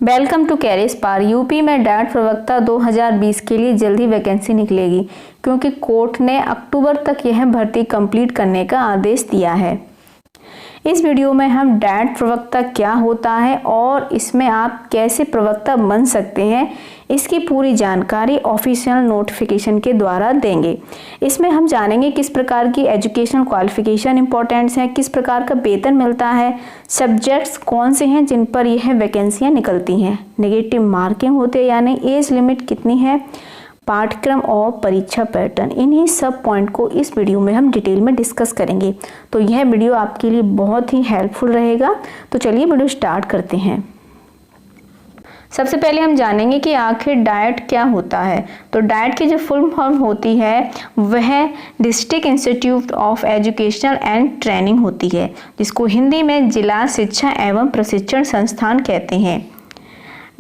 Welcome to career Paar. UP में DIET प्रवक्ता 2020 के लिए जल्द ही वैकेंसी निकलेगी क्योंकि कोर्ट ने अक्टूबर तक यह भर्ती कंप्लीट करने का आदेश दिया है। इस वीडियो में हम डाइट प्रवक्ता क्या होता है और इसमें आप कैसे प्रवक्ता बन सकते हैं, इसकी पूरी जानकारी ऑफिशियल नोटिफिकेशन के द्वारा देंगे। इसमें हम जानेंगे किस प्रकार की एजुकेशनल क्वालिफिकेशन इंपॉर्टेंट्स हैं, किस प्रकार का वेतन मिलता है, सब्जेक्ट्स कौन से हैं जिन पर यह वैकेंसियां निकलती हैं, नेगेटिव मार्किंग होते हैं यानी एज लिमिट कितनी है, पाठ्यक्रम और परीक्षा पैटर्न। इन्हीं सब पॉइंट को इस वीडियो में हम डिटेल में डिस्कस करेंगे। तो यह वीडियो आपके लिए बहुत ही हेल्पफुल रहेगा। तो चलिए वीडियो स्टार्ट करते हैं। सबसे पहले हम जानेंगे कि आखिर डाइट क्या होता है। तो डाइट की जो फुल फॉर्म होती है वह district institute of educational and training होती है, जिसको हिंदी में जिला शिक्षा एवं प्रशिक्षण संस्थान कहते हैं।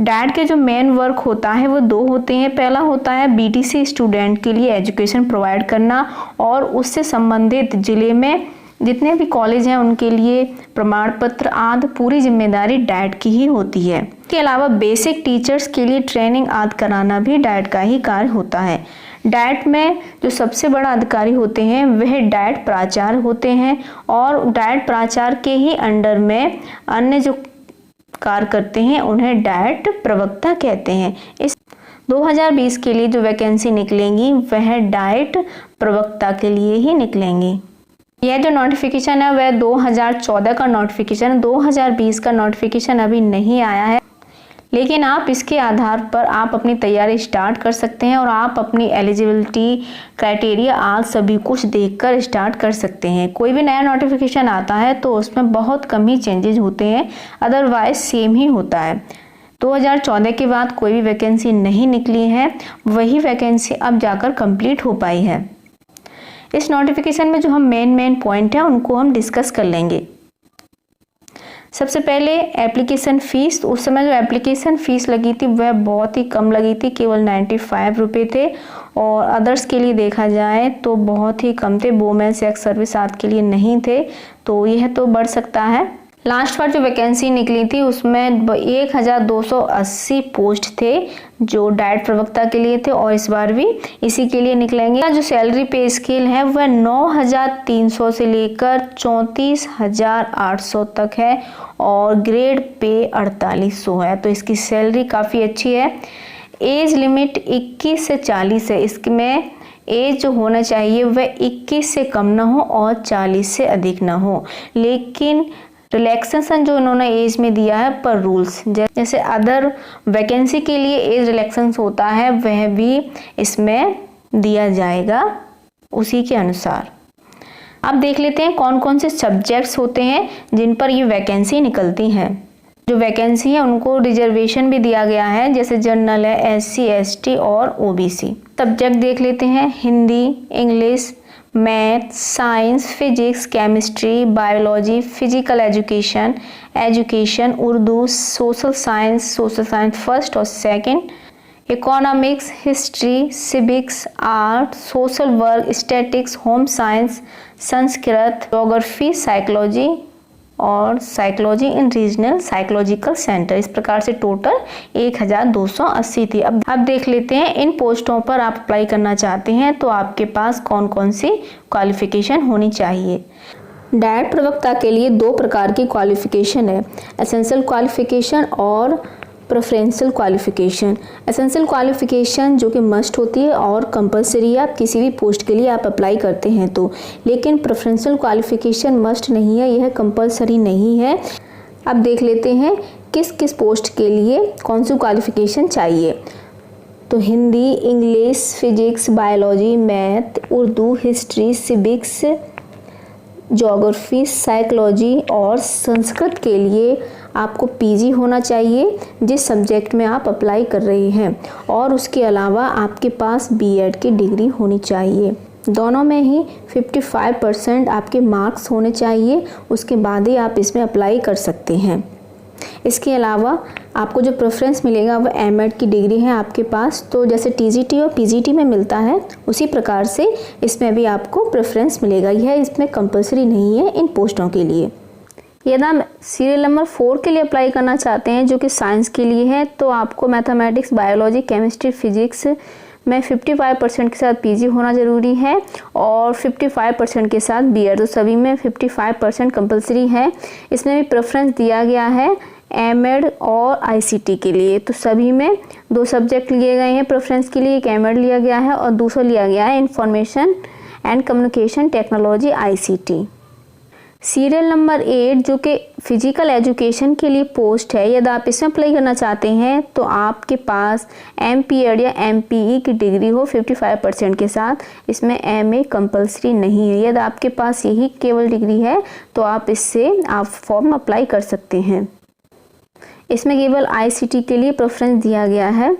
डाइट के जो मेन वर्क होता है वो दो होते हैं। पहला होता है बीटीसी स्टूडेंट के लिए एजुकेशन प्रोवाइड करना और उससे संबंधित जिले में जितने भी कॉलेज हैं उनके लिए प्रमाण पत्र आदि पूरी जिम्मेदारी डाइट की ही होती है। इसके अलावा बेसिक टीचर्स के लिए ट्रेनिंग आदि कराना भी डाइट का ही कार्य होता है। डाइट में जो सबसे बड़ा अधिकारी होते हैं वह डाइट प्राचार्य होते हैं और डाइट प्राचार्य के ही अंडर में अन्य जो कार्य करते हैं उन्हें डाइट प्रवक्ता कहते हैं। इस 2020 के लिए जो वैकेंसी निकलेंगी वह डाइट प्रवक्ता के लिए ही निकलेंगी। यह जो नोटिफिकेशन है वह 2014 का नोटिफिकेशन, 2020 का नोटिफिकेशन अभी नहीं आया है, लेकिन आप इसके आधार पर आप अपनी तैयारी स्टार्ट कर सकते हैं और आप अपनी एलिजिबिलिटी क्राइटेरिया आज सभी कुछ देखकर स्टार्ट कर सकते हैं। कोई भी नया नोटिफिकेशन आता है तो उसमें बहुत कम ही चेंजेस होते हैं, अदरवाइज सेम ही होता है। 2014 के बाद कोई भी वैकेंसी नहीं निकली है, वही वैकेंसी अब जाकर कंप्लीट हो पाई है। इस नोटिफिकेशन में जो हम मेन पॉइंट है उनको हम डिस्कस कर लेंगे। सबसे पहले एप्लीकेशन फीस। उस समय जो एप्लीकेशन फीस लगी थी वह बहुत ही कम लगी थी, केवल 95 रुपये थे और अदर्स के लिए देखा जाए तो बहुत ही कम थे। वुमेन्स एक्स सर्विस आदि के लिए नहीं थे, तो यह तो बढ़ सकता है। लास्ट बार जो वैकेंसी निकली थी उसमें 1280 पोस्ट थे जो डाइट प्रवक्ता के लिए थे और इस बार भी इसी के लिए निकलेंगे। जो सैलरी पे स्केल है वह 9300 से लेकर 34,800 तक है और ग्रेड पे 4800 है, तो इसकी सैलरी काफ़ी अच्छी है। एज लिमिट 21 से 40 है। इसमें एज जो होना चाहिए वह 21 से कम ना हो और 40 से अधिक ना हो, लेकिन रिलैक्सेशन जो उन्होंने एज में दिया है पर रूल्स, जैसे अदर वैकेंसी के लिए एज रिलैक्सेशन होता है वह भी इसमें दिया जाएगा उसी के अनुसार। अब देख लेते हैं कौन कौन से सब्जेक्ट्स होते हैं जिन पर ये वैकेंसी निकलती हैं। जो वैकेंसी है उनको रिजर्वेशन भी दिया गया है, जैसे जनरल है, SC ST और OBC। सब्जेक्ट देख लेते हैं। Hindi, English, math, science, physics, chemistry, biology, physical education, Urdu, social science first और second, economics, history, civics, art, social work, statics, home science, Sanskrit, geography, psychology और psychology in regional psychological centre. इस प्रकार से total 1280 थी। अब देख लेते हैं इन पोस्टों पर आप अप्लाई करना चाहते हैं तो आपके पास कौन कौन सी क्वालिफिकेशन होनी चाहिए। डाइट प्रवक्ता के लिए दो प्रकार की क्वालिफिकेशन है, एसेंशियल क्वालिफिकेशन और प्रेफरेंशियल क्वालिफिकेशन। एसेंशियल क्वालिफिकेशन जो कि मस्ट होती है और कंपलसरी है, आप किसी भी पोस्ट के लिए आप अप्लाई करते हैं तो, लेकिन प्रेफरेंशियल क्वालिफिकेशन मस्ट नहीं है, यह कंपलसरी नहीं है। अब देख लेते हैं किस किस पोस्ट के लिए कौन सी क्वालिफिकेशन चाहिए। तो Hindi, English, physics, biology, math, Urdu, history, civics, geography, psychology और संस्कृत के लिए आपको PG होना चाहिए जिस सब्जेक्ट में आप अप्लाई कर रहे हैं, और उसके अलावा आपके पास B.Ed की डिग्री होनी चाहिए। दोनों में ही 55% आपके मार्क्स होने चाहिए, उसके बाद ही आप इसमें अप्लाई कर सकते हैं। इसके अलावा आपको जो प्रेफरेंस मिलेगा वह M.Ed की डिग्री है आपके पास, तो जैसे TGT और PGT में मिलता है उसी प्रकार से इसमें भी आपको प्रेफरेंस मिलेगा। यह इसमें कंपलसरी नहीं है इन पोस्टों के लिए। यदि आप सीरियल नंबर 4 के लिए अप्लाई करना चाहते हैं जो कि साइंस के लिए है, तो आपको मैथमेटिक्स, बायोलॉजी, केमिस्ट्री, फिजिक्स में 55% के साथ पीजी होना ज़रूरी है और 55% के साथ बीएड। तो सभी में 55% कंपलसरी है। इसमें भी प्रेफरेंस दिया गया है एमएड और आईसीटी के लिए। तो सभी में 2 सब्जेक्ट लिए गए हैं प्रेफरेंस के लिए, एक एमएड लिया गया है और दूसरा लिया गया है information and communication technology ICT. Serial number 8 जो कि फिजिकल एजुकेशन के लिए पोस्ट है, यदि आप इसमें अप्लाई करना चाहते हैं तो आपके पास एमपीएड या एमपीई की डिग्री हो 55% के साथ। इसमें एमए कंपलसरी नहीं है। यदि आपके पास यही केवल डिग्री है तो आप इससे आप फॉर्म अप्लाई कर सकते हैं। इसमें केवल आईसीटी के लिए प्रेफरेंस दिया गया है।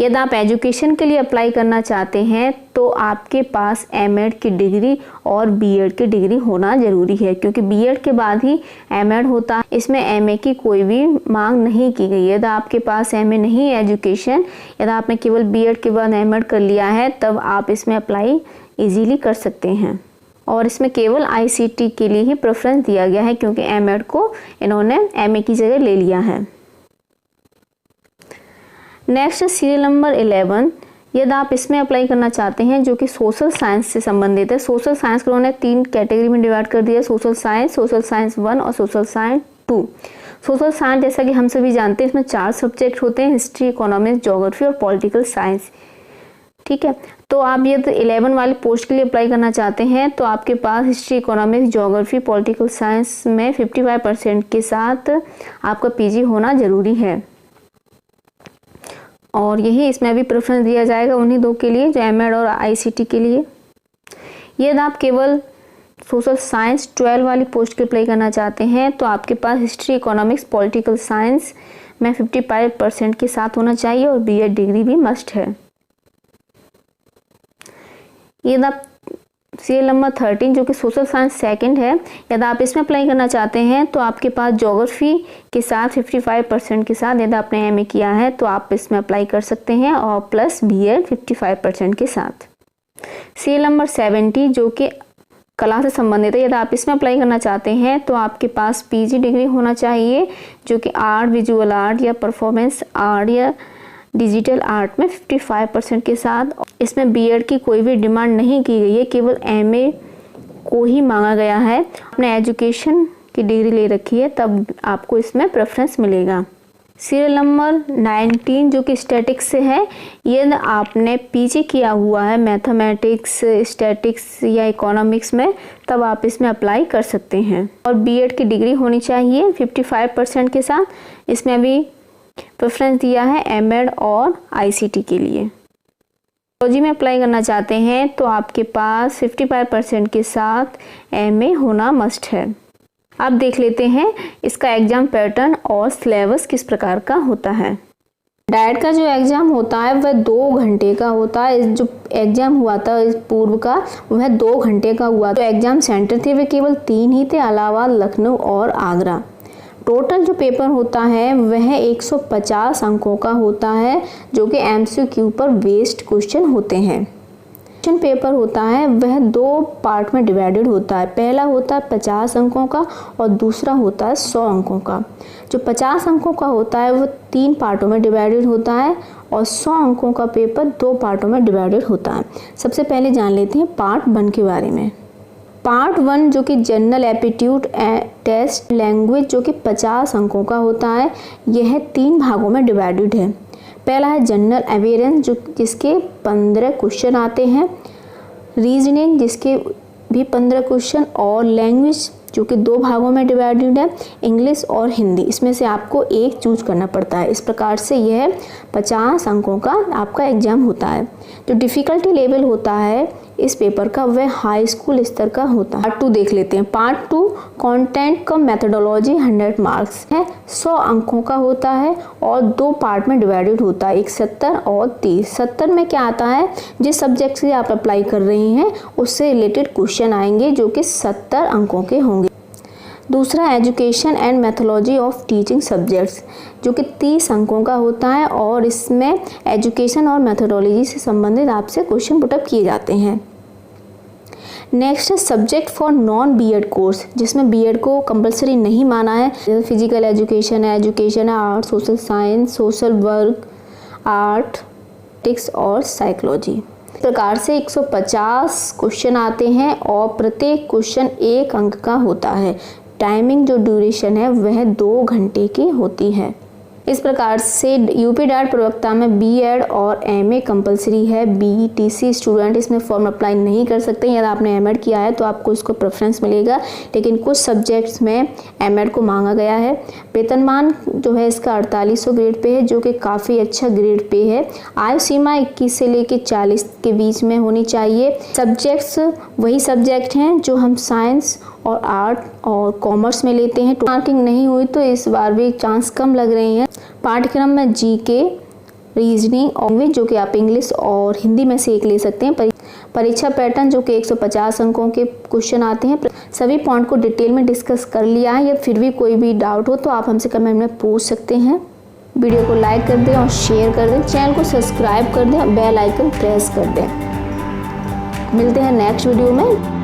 यदि आप एजुकेशन के लिए अप्लाई करना चाहते हैं तो आपके पास एमएड की डिग्री और बीएड की डिग्री होना ज़रूरी है, क्योंकि बीएड के बाद ही एमएड होता है। इसमें एमए की कोई भी मांग नहीं की गई। यदि आपके पास एमए नहीं है एजुकेशन, यदि आपने केवल बीएड के बाद एमएड कर लिया है, तब आप इसमें अप्लाई इजीली कर सकते हैं। और इसमें केवल आईसीटी के लिए ही प्रेफरेंस दिया गया है, क्योंकि एमएड को इन्होंने एमए की जगह ले लिया है। नेक्स्ट सीरियल नंबर 11, यदि आप इसमें अप्लाई करना चाहते हैं जो कि सोशल साइंस से संबंधित है। सोशल साइंस को उन्होंने 3 कैटेगरी में डिवाइड कर दिया, सोशल साइंस 1 और सोशल साइंस 2। सोशल साइंस जैसा कि हम सभी जानते हैं इसमें 4 सब्जेक्ट होते हैं, हिस्ट्री, इकोनॉमिक्स, ज्योग्राफी और पॉलिटिकल साइंस। ठीक है, तो आप ये 11 वाली पोस्ट के लिए अप्लाई करना चाहते हैं तो आपके पास history, economics, geography, political science में 55% के साथ आपका पीजी होना ज़रूरी है। और यही इसमें भी प्रेफरेंस दिया जाएगा उन्हीं 2 के लिए जो एमएड और आईसीटी के लिए। यदि आप केवल सोशल साइंस 12 वाली पोस्ट के अप्लाई करना चाहते हैं तो आपके पास हिस्ट्री, इकोनॉमिक्स, पॉलिटिकल साइंस में 55% के साथ होना चाहिए और बीएड डिग्री भी मस्ट है। यदि आप सीरियल नंबर 13 जो कि सोशल साइंस सेकंड है, यदि आप इसमें अप्लाई करना चाहते हैं तो आपके पास ज्योग्राफी के साथ 55% के साथ, यदि आपने एमए किया है तो आप इसमें अप्लाई कर सकते हैं और प्लस बीएड 55% के साथ। सीरियल नंबर 70 जो कि कला से संबंधित है, यदि आप इसमें अप्लाई करना चाहते हैं तो आपके पास पीजी डिग्री होना चाहिए जो कि आर्ट, विजुअल आर्ट या परफॉर्मेंस आर्ट या डिजिटल आर्ट में 55% के साथ। इसमें बीएड की कोई भी डिमांड नहीं की गई है, केवल एमए को ही मांगा गया है। आपने एजुकेशन की डिग्री ले रखी है तब आपको इसमें प्रेफरेंस मिलेगा। सीरियल नंबर 19 जो कि स्टैटिक्स से है, ये आपने पीजी किया हुआ है मैथमेटिक्स, स्टैटिक्स या इकोनॉमिक्स में, तब आप इसमें अप्लाई कर सकते हैं। और बीएड की डिग्री होनी चाहिए 55% के साथ। इसमें भी प्रेफरेंस दिया है एमएड और आईसीटी के लिए। बायोलॉजी में अप्लाई करना चाहते हैं तो आपके पास 55% के साथ एमए होना मस्ट है। अब देख लेते हैं इसका एग्जाम पैटर्न और सिलेबस किस प्रकार का होता है। डाइट का जो एग्ज़ाम होता है वह 2 घंटे का होता है। जो एग्ज़ाम हुआ था इस पूर्व का वह 2 घंटे का हुआ। तो एग्ज़ाम सेंटर थे वे केवल 3 ही थे, इलाहाबाद, लखनऊ और आगरा। टोटल जो पेपर होता है वह 150 अंकों का होता है जो कि एमसीक्यू पर बेस्ड क्वेश्चन होते हैं। क्वेश्चन पेपर होता है वह 2 पार्ट में डिवाइडेड होता है। पहला होता है 50 अंकों का और दूसरा होता है 100 अंकों का। जो 50 अंकों का होता है वो 3 पार्टों में डिवाइडेड होता है और 100 अंकों का पेपर 2 पार्टों में डिवाइडेड होता है। सबसे पहले जान लेते हैं पार्ट 1 के बारे में। पार्ट 1 जो कि जनरल एप्टीट्यूड टेस्ट लैंग्वेज जो कि 50 अंकों का होता है, यह 3 भागों में डिवाइडेड है। पहला है जनरल अवेयरेंस जिसके 15 क्वेश्चन आते हैं, रीजनिंग जिसके भी 15 क्वेश्चन, और लैंग्वेज जो कि 2 भागों में डिवाइडेड है, इंग्लिश और हिंदी। इसमें से आपको एक चूज करना पड़ता है। इस प्रकार से यह 50 अंकों का आपका एग्जाम होता है। जो डिफ़िकल्टी लेवल होता है इस पेपर का वह हाई स्कूल स्तर का होता है। पार्ट 2 देख लेते हैं। पार्ट 2 कंटेंट का मेथोडोलॉजी 100 मार्क्स है, 100 अंकों का होता है और 2 पार्ट में डिवाइडेड होता है, एक 70 और 30। 70 में क्या आता है, जिस सब्जेक्ट से आप अप्लाई कर रहे हैं उससे रिलेटेड क्वेश्चन आएंगे जो कि 70 अंकों के होंगे। दूसरा education and methodology of teaching subjects जो कि 30 अंकों का होता है और इसमें एजुकेशन और मैथोडोलॉजी से संबंधित आपसे क्वेश्चन पुटअप किए जाते हैं। नेक्स्ट है subject for non BEd course, जिसमें बीएड को कंपलसरी नहीं माना है, जैसे फिजिकल एजुकेशन है art, social science, social work, art, टिक्स और साइकोलॉजी। इस प्रकार से 150 क्वेश्चन आते हैं और प्रत्येक क्वेश्चन 1 अंक का होता है। टाइमिंग जो ड्यूरेशन है वह 2 घंटे की होती है। इस प्रकार से यूपी डाइट प्रवक्ता में बीएड और एमए कंपलसरी है। बीटीसी स्टूडेंट इसमें फॉर्म अप्लाई नहीं कर सकते। यदि आपने एमएड किया है तो आपको इसको प्रेफरेंस मिलेगा, लेकिन कुछ सब्जेक्ट्स में एमएड को मांगा गया है। वेतनमान जो है इसका 4800 ग्रेड पे है, जो कि काफ़ी अच्छा ग्रेड पे है। आयु सीमा 21 से लेकर 40 के बीच में होनी चाहिए। सब्जेक्ट्स वही सब्जेक्ट हैं जो हम साइंस और आर्ट और कॉमर्स में लेते हैं। मार्किंग नहीं हुई तो इस बार भी चांस कम लग रहे हैं। पाठ्यक्रम में जीके, रीजनिंग और जो कि आप इंग्लिश और हिंदी में से एक ले सकते हैं। परीक्षा पैटर्न जो कि 150 अंकों के क्वेश्चन आते हैं। सभी पॉइंट को डिटेल में डिस्कस कर लिया है। या फिर भी कोई भी डाउट हो तो आप हमसे कमेंट में पूछ सकते हैं। वीडियो को लाइक कर दें और शेयर कर दें, चैनल को सब्सक्राइब कर दें, बेल आइकन प्रेस कर दें। मिलते हैं नेक्स्ट वीडियो में।